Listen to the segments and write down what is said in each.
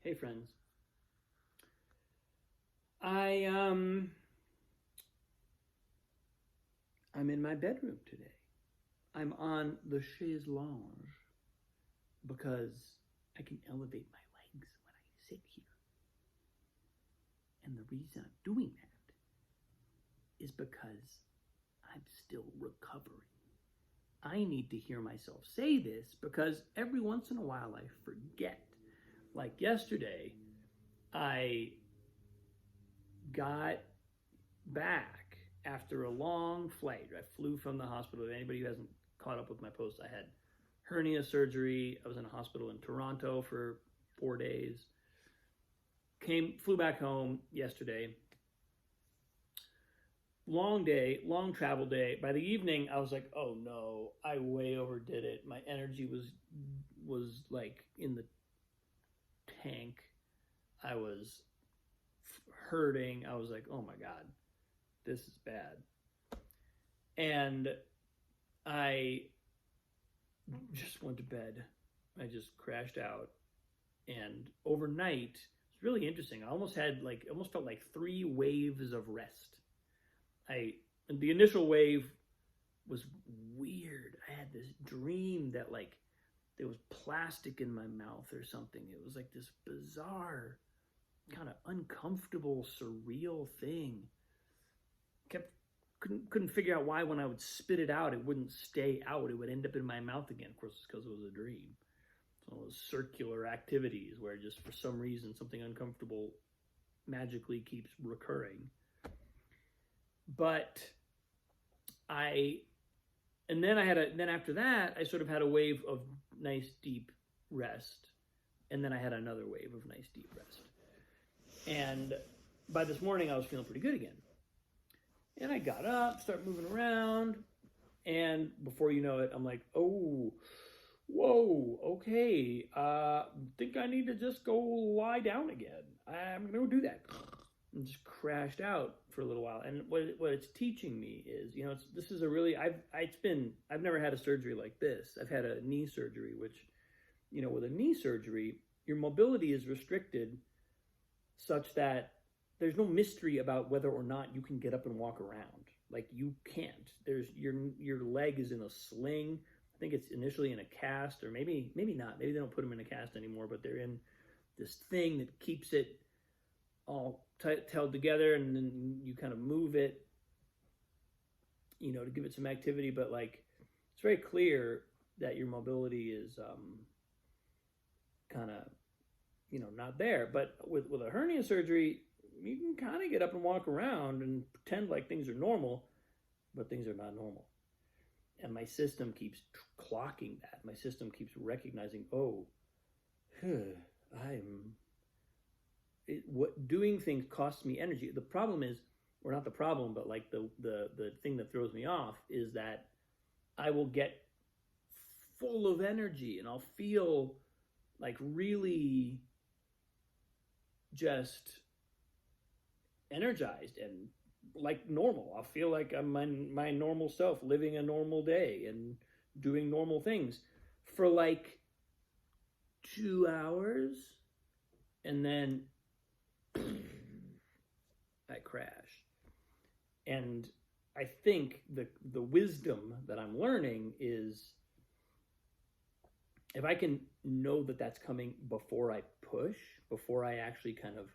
Hey friends. I um I'm in my bedroom today. I'm on the chaise lounge because I can elevate my legs when I sit here. And the reason I'm doing that is because I'm still recovering. I need to hear myself say this because every once in a while I forget. Like yesterday, I got back after a long flight. I flew from the hospital. Anybody who hasn't caught up with my post, I had hernia surgery. I was in a hospital in Toronto for 4 days. Flew back home yesterday. Long day, long travel day. By the evening, I was like, "Oh no, I way overdid it. My energy was like in the tank. I was hurting. I was like, "Oh my god, this is bad." And I just went to bed. I just crashed out. And overnight, it's really interesting. I almost felt like 3 waves of rest. The initial wave was weird. I had this dream that like there was plastic in my mouth or something. It was like this bizarre, kind of uncomfortable, surreal thing. Kept couldn't figure out why when I would spit it out, it wouldn't stay out. It would end up in my mouth again. Of course, it's because it was a dream. It's one of those circular activities where just for some reason something uncomfortable magically keeps recurring. But then after that, I sort of had a wave of nice deep rest, and then I had another wave of nice deep rest. And by this morning, I was feeling pretty good again. And I got up, started moving around, and before you know it, I'm like, oh, whoa, okay, think I need to just go lie down again. I'm gonna go do that. And just crashed out for a little while. And what it's teaching me is, this is a really, I've never had a surgery like this. I've had a knee surgery, which, with a knee surgery, your mobility is restricted such that there's no mystery about whether or not you can get up and walk around. Like you can't. There's your leg is in a sling. I think it's initially in a cast, or maybe not. Maybe they don't put them in a cast anymore, but they're in this thing that keeps it all held together, and then you kind of move it, to give it some activity. But like, it's very clear that your mobility is kind of, not there. But with a hernia surgery, you can kind of get up and walk around and pretend like things are normal, but things are not normal. And my system keeps clocking that. My system keeps recognizing, oh, what doing things costs me energy. The problem is, or not the problem, but like the thing that throws me off is that I will get full of energy and I'll feel like really just energized and like normal. I'll feel like I'm my normal self, living a normal day and doing normal things for like 2 hours, and then I crash. And I think the wisdom that I'm learning is, if I can know that that's coming before I push, before I actually kind of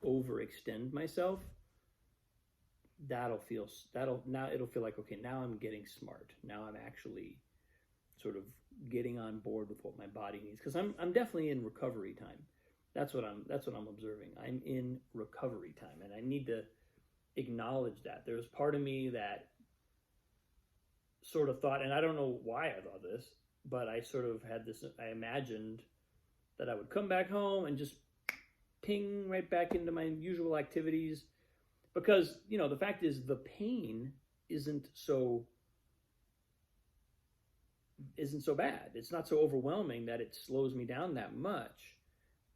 overextend myself, it'll feel like, okay, now I'm getting smart. Now I'm actually sort of getting on board with what my body needs, because I'm definitely in recovery time. That's what I'm observing. I'm in recovery time, and I need to acknowledge that. There's part of me that sort of thought, and I don't know why I thought this, but I sort of had this, I imagined that I would come back home and just ping right back into my usual activities, because, the fact is the pain isn't so bad. It's not so overwhelming that it slows me down that much.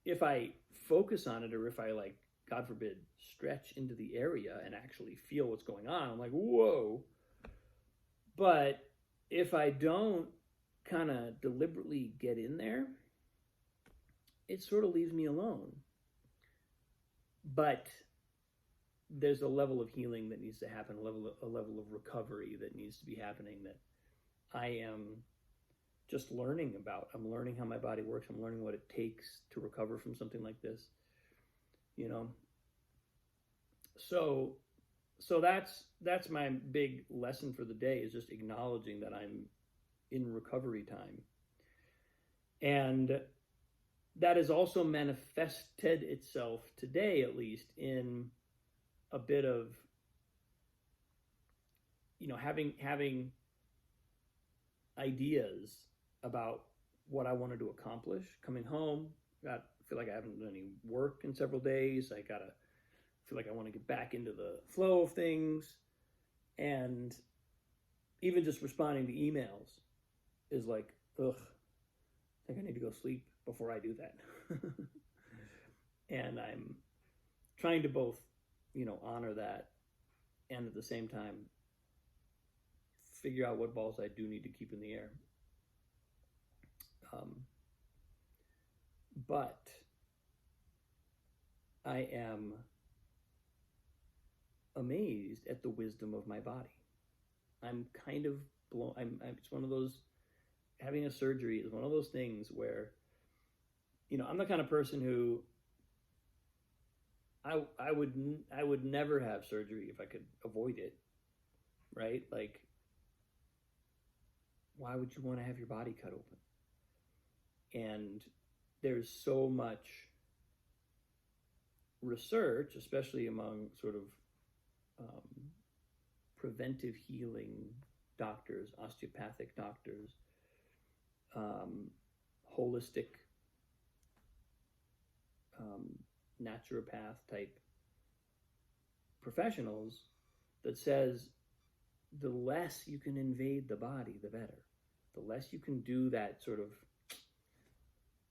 If I focus on it, or if I, like, God forbid, stretch into the area and actually feel what's going on, I'm like, whoa. But if I don't kind of deliberately get in there, it sort of leaves me alone. But there's a level of healing that needs to happen, a level of recovery that needs to be happening that I am just learning about. I'm learning how my body works. I'm learning what it takes to recover from something like this, you know. So that's my big lesson for the day, is just acknowledging that I'm in recovery time. And that has also manifested itself today, at least, in a bit of, having ideas about what I wanted to accomplish. Coming home, feel like I haven't done any work in several days. I feel like I want to get back into the flow of things. And even just responding to emails is like, ugh, I think I need to go sleep before I do that. And I'm trying to both, honor that and at the same time figure out what balls I do need to keep in the air. But I am amazed at the wisdom of my body. I'm kind of blown. It's one of those, having a surgery is one of those things where, I'm the kind of person who I would never have surgery if I could avoid it, right? Like, why would you want to have your body cut open? And there's so much research, especially among sort of preventive healing doctors, osteopathic doctors, holistic naturopath type professionals, that says the less you can invade the body, the better. The less you can do that sort of,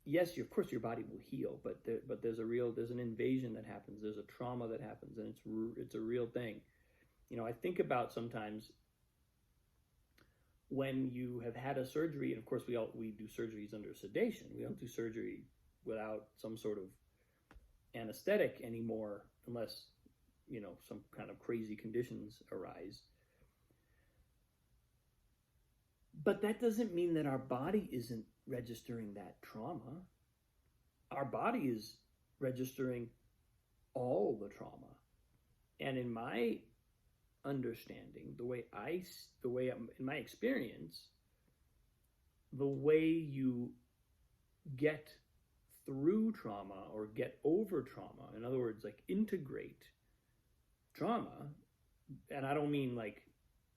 yes, of course your body will heal, but there's an invasion that happens. There's a trauma that happens, and it's a real thing. I think about sometimes when you have had a surgery, and of course we do surgeries under sedation. We don't do surgery without some sort of anesthetic anymore, unless some kind of crazy conditions arise. But that doesn't mean that our body isn't registering that trauma. Our body is registering all the trauma. And in my understanding, in my experience, the way you get through trauma or get over trauma, in other words, like integrate trauma, and I don't mean like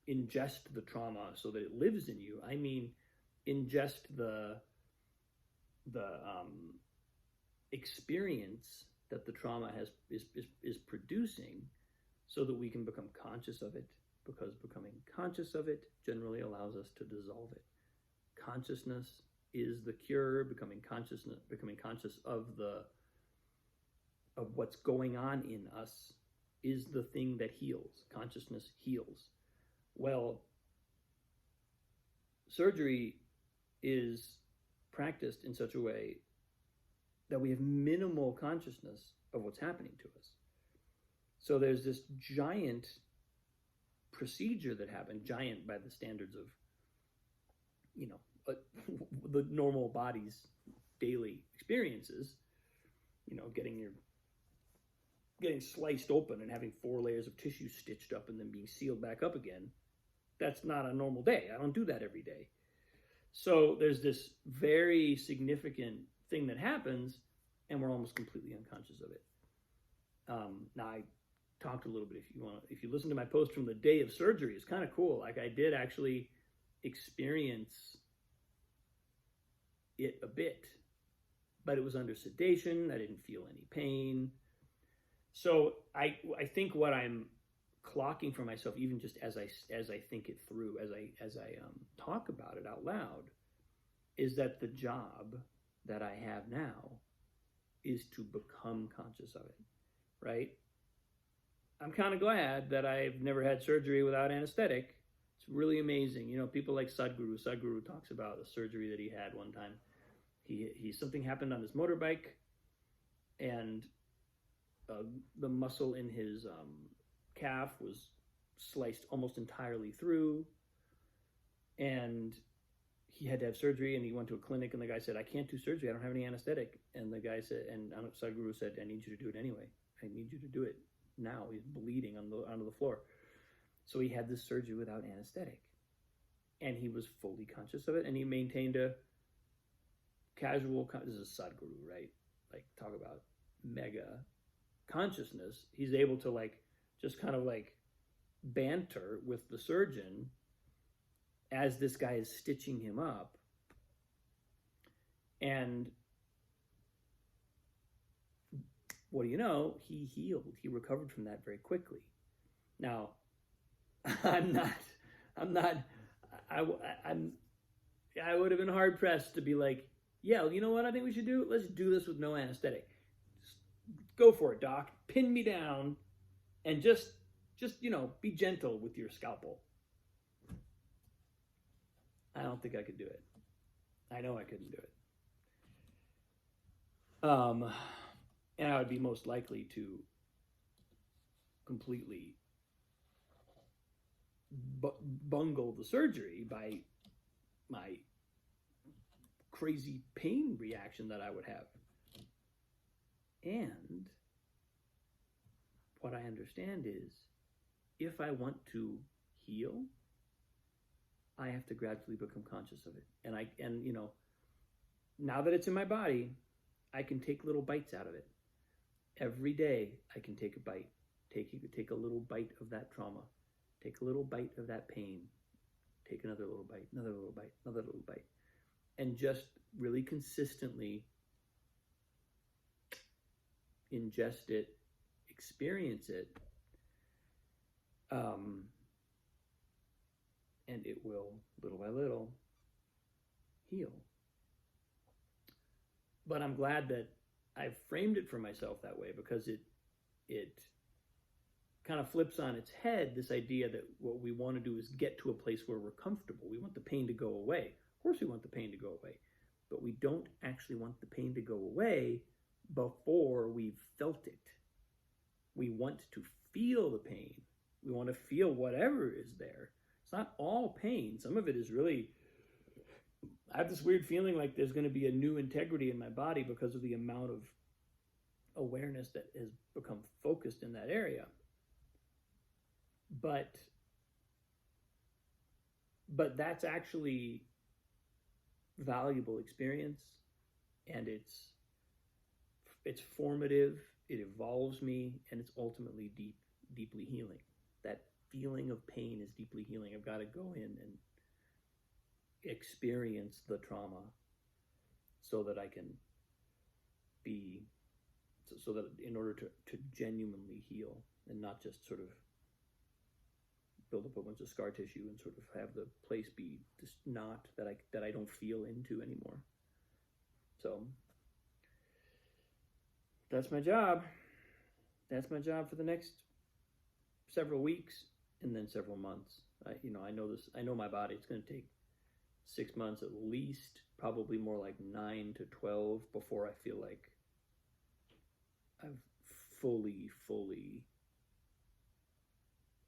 ingest the trauma so that it lives in you. I mean ingest the experience that the trauma is producing, so that we can become conscious of it, because becoming conscious of it generally allows us to dissolve it. Consciousness is the cure. Becoming conscious of what's going on in us is the thing that heals. Consciousness heals. Well, surgery is practiced in such a way that we have minimal consciousness of what's happening to us. So there's this giant procedure that happened, giant by the standards of, the normal body's daily experiences, getting sliced open and having 4 layers of tissue stitched up and then being sealed back up again. That's not a normal day. I don't do that every day. So there's this very significant thing that happens, and we're almost completely unconscious of it. Now, I talked a little bit, if you listen to my post from the day of surgery, it's kind of cool. Like, I did actually experience it a bit, but it was under sedation. I didn't feel any pain. So I think what I'm clocking for myself, even just as I think it through, as I talk about it out loud, is that the job that I have now is to become conscious of it, right? I'm kind of glad that I've never had surgery without anesthetic. It's really amazing. People like Sadhguru. Sadhguru talks about a surgery that he had one time. He something happened on his motorbike, and the muscle in his calf was sliced almost entirely through, and he had to have surgery. And he went to a clinic, and the guy said, "I can't do surgery. I don't have any anesthetic." And the guy said, and Sadhguru said, "I need you to do it anyway. I need you to do it now." He's bleeding onto the floor. So he had this surgery without anesthetic, and he was fully conscious of it, and he maintained a casual. This is Sadhguru, right? Like, talk about mega consciousness. He's able to like just kind of like banter with the surgeon as this guy is stitching him up, and what do you know? He healed. He recovered from that very quickly. Now, I would have been hard pressed to be like, yeah, you know what I think we should do? Let's do this with no anesthetic. Just go for it, doc. Pin me down, and just be gentle with your scalpel. I don't think I could do it. I know I couldn't do it. And I would be most likely to completely bungle the surgery by my crazy pain reaction that I would have. And what I understand is, if I want to heal, I have to gradually become conscious of it. And now that it's in my body, I can take little bites out of it. Every day I can take a bite. Take a little bite of that trauma. Take a little bite of that pain. Take another little bite, another little bite, another little bite. And just really consistently ingest it, experience it, and it will, little by little, heal. But I'm glad that I've framed it for myself that way, because it kind of flips on its head this idea that what we want to do is get to a place where we're comfortable. We want the pain to go away. Of course we want the pain to go away, but we don't actually want the pain to go away before we've felt it. We want to feel the pain. We want to feel whatever is there. It's not all pain. Some of it is really, I have this weird feeling like there's going to be a new integrity in my body because of the amount of awareness that has become focused in that area. But that's actually valuable experience, and it's formative, it evolves me, and it's ultimately deeply healing. That feeling of pain is deeply healing. I've got to go in and experience the trauma so that I can be, so that in order to genuinely heal and not just sort of build up a bunch of scar tissue and sort of have the place be this knot that I don't feel into anymore. So that's my job. That's my job for the next several weeks and then several months. I know this. I know my body. It's going to take 6 months at least, probably more like 9 to 12 before I feel like I've fully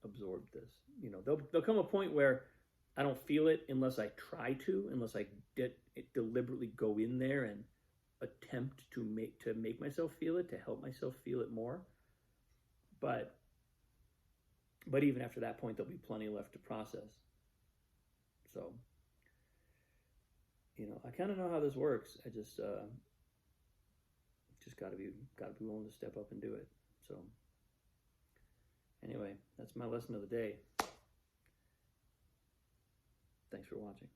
absorbed this. There'll come a point where I don't feel it unless I try to, unless I deliberately go in there and attempt to make myself feel it, to help myself feel it more. But even after that point, there'll be plenty left to process. So, I kind of know how this works. I just got to be willing to step up and do it. So, anyway, that's my lesson of the day. Thanks for watching.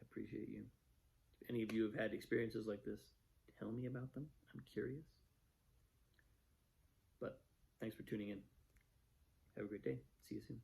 I appreciate you. If any of you have had experiences like this, tell me about them. I'm curious. But thanks for tuning in. Have a great day. See you soon.